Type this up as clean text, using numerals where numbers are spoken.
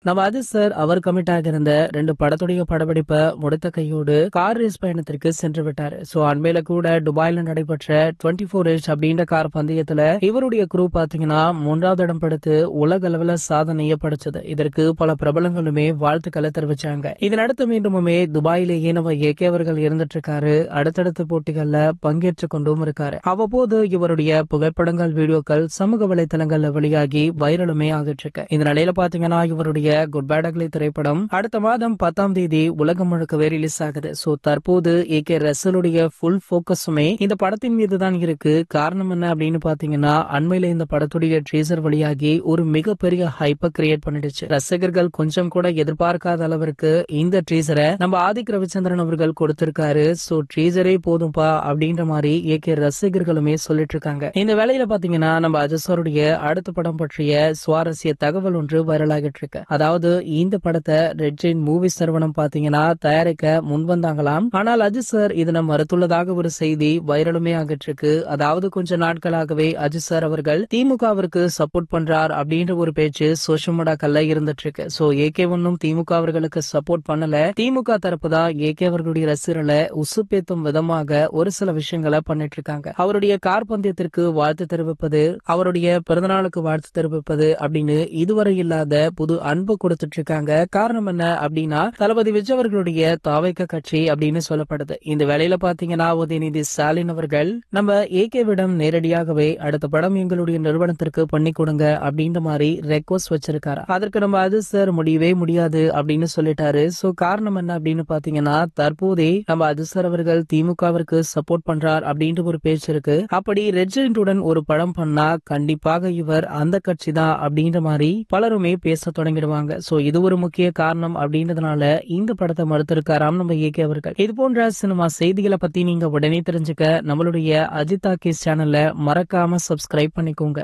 நம்ம அஜித் சார் அவர் கமிட் ஆகியிருந்த 2 படத்துடைய படப்பிடிப்ப முடித்த கையோடு கார் ரேஸ் பயணத்திற்கு சென்று விட்டாரு. சோ அண்மையில கூட துபாயில நடைபெற்ற 24 ஹெச் அப்படின்ற கார் பந்தயத்துல இவருடைய குரூ பாத்தீங்கன்னா 3வது இடம் பிடித்து உலக அளவுல சாதனையை படைச்சது. இதற்கு பல பிரபலங்களுமே வாழ்த்துக்களை தெரிவிச்சாங்க. இதனடுத்து மீண்டுமே துபாயிலேயே நம்ம ஏகே அவர்கள் இருந்துட்டு இருக்காரு. அடுத்தடுத்த போட்டிகள்ல பங்கேற்று கொண்டும் இருக்காரு. அவ்வப்போது இவருடைய புகைப்படங்கள் வீடியோக்கள் சமூக வலைதளங்கள்ல வெளியாகி வைரலுமே ஆகிட்டு இருக்கு. இந்த நிலையில பாத்தீங்கன்னா இவருடைய குட் பேட் அக்லி திரைப்படம் அடுத்த மாதம் 10ஆம் தேதி உலகம் முழுக்கவே ரிலீஸ் ஆகுது. சோ தற்போது ஏகே ரசலுடைய ஃபுல் போக்கஸுமே இந்த படத்தின் மீது தான் இருக்கு. காரணம் என்ன அப்படின்னு பாத்தீங்கன்னா அண்மையில இந்த படத்துடைய ட்ரீசர் வழியாகி ஒரு மிகப்பெரிய ஹைப்பை கிரியேட் பண்ணிடுச்சு. ரசிகர்கள் கொஞ்சம் கூட எதிர்பார்க்காத அளவிற்கு இந்த ட்ரீசரை நம்ம ஆதிக் ரவிச்சந்திரன் அவர்கள் கொடுத்திருக்காரு. சோ ட்ரீசரே போதும்பா அப்படின்ற மாதிரி ஏகே ரசிகர்களுமே சொல்லிட்டு இருக்காங்க. இந்த வேலையில பாத்தீங்கன்னா நம்ம அஜித் சாருடைய அடுத்த படம் பற்றிய சுவாரஸ்ய தகவல் ஒன்று வைரல் ஆகிட்டு இருக்கு. அதாவது இந்த படத்தை ரெட் ஜெயின் மூவிஸ் நிறுவனம் பாத்தீங்கன்னா தயாரிக்க முன் வந்தாங்களாம். ஆனால் அஜித் சார் இதனை மறுத்துள்ளதாக ஒரு செய்தி வைரலுமே ஆகிட்டு இருக்கு. அதாவது கொஞ்ச நாட்களாகவே அஜித் சார் அவர்கள் திமுகவிற்கு சப்போர்ட் பண்றார் அப்படின்ற ஒரு பேச்சு சோஷியல் மீடியாக்கள்ல இருந்துட்டு இருக்கு. சோ ஏகே ஒன்னும் திமுக அவர்களுக்கு சப்போர்ட் பண்ணல. திமுக தரப்பு தான் ஏகே அவர்களுடைய ரசிகர்களை உசுப்பேத்தும் விதமாக ஒரு சில விஷயங்களை பண்ணிட்டு இருக்காங்க. அவருடைய கார் பந்தயத்திற்கு வாழ்த்து தெரிவிப்பது, அவருடைய பிறந்தநாளுக்கு வாழ்த்து தெரிவிப்பது அப்படின்னு இதுவரை இல்லாத புது அன்பு கொடுத்துட்டு இருக்காங்க. காரணம் என்ன அப்படின்னா தளபதி விஜய் அவர்களுடைய தாவைக்க கட்சி அப்படின்னு சொல்லப்படுது. இந்த வேலையில பாத்தீங்கன்னா உதயநிதி ஸ்டாலின் அவர்கள் நம்ம ஏகேவிடம் நேரடியாகவே அடுத்த படம் எங்களுடைய நிறுவனத்திற்கு பண்ணி கொடுங்க அப்படின்ற மாதிரி ரெக்வஸ்ட் வச்சிருக்காரு. அதற்கு நம்ம அஜித் சார் முடியவே முடியாது அப்படின்னு சொல்லிட்டாரு. சோ காரணம் என்ன அப்படின்னு பாத்தீங்கன்னா தற்போதே நம்ம அஜித் சார் அவர்கள் திமுகவிற்கு சப்போர்ட் பண்றார் அப்படின்ற ஒரு பேச்சு இருக்கு. அப்படி ரெட் ஜெயின்ட்டுடன் ஒரு படம் பண்ணா கண்டிப்பாக இவர் அந்த கட்சி தான் அப்படின்ற மாதிரி பலருமே பேச தொடங்கிடுவாங்க. சோ இது ஒரு முக்கிய காரணம் அப்படின்றதுனால இந்த படத்தை மறுத்திருக்காராம் நம்ம ஏகே அவர்கள். இது போன்ற சினிமா செய்திகளை பத்தி நீங்க உடனே தெரிஞ்சுக்க நம்மளுடைய அஜித் டாக்கீஸ் சேனலை மறக்காம சப்ஸ்கிரைப் பண்ணிக்கோங்க.